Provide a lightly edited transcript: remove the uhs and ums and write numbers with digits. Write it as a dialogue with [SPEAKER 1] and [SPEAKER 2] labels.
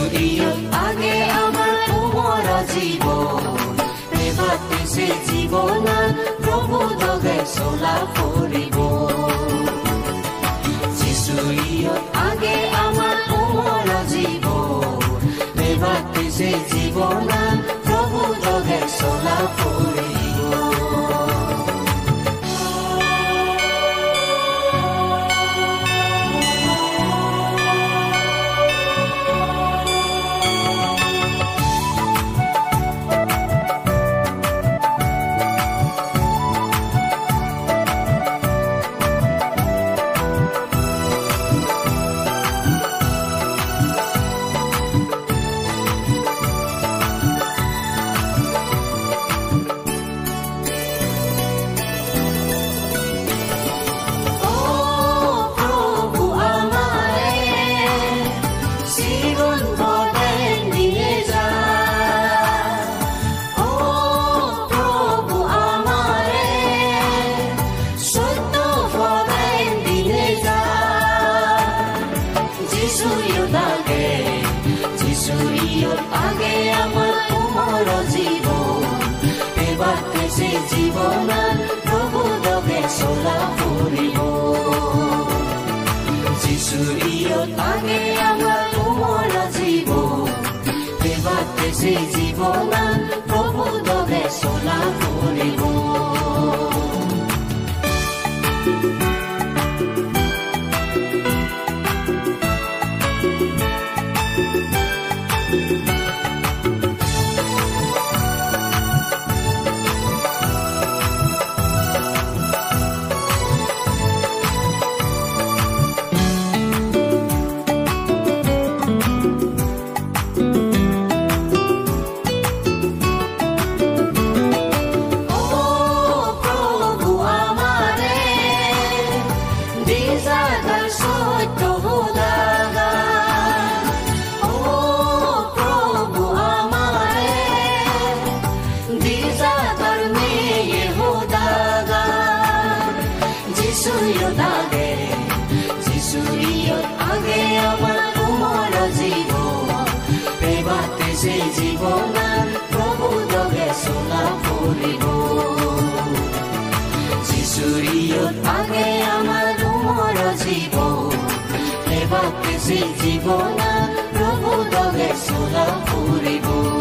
[SPEAKER 1] ইয়ত আগে আমাৰ কোমৰ জীৱন এবাতে সে জীৱন প্ৰভু দগে চলা ফুৰিব যিশু ইয়ত আগে আমাৰ কোমৰ জীৱন এবাতে সে জীৱন প্ৰভু দগে চলা ফুৰিব জীৱন প্ৰভু দগে চলা ফুৰিব যিশু ইয়ত আগে আমাৰ কোমৰ জীৱন এবাতে সে জীৱন প্ৰভু দগে চলা ফুৰিব জীৱন প্ৰভু দগে চলা ফুৰিব যিশু ইয়ত আগে আমাৰ কোমৰ জীৱন এবাতে সে জীৱন প্ৰভু দগে চলা ফুৰিব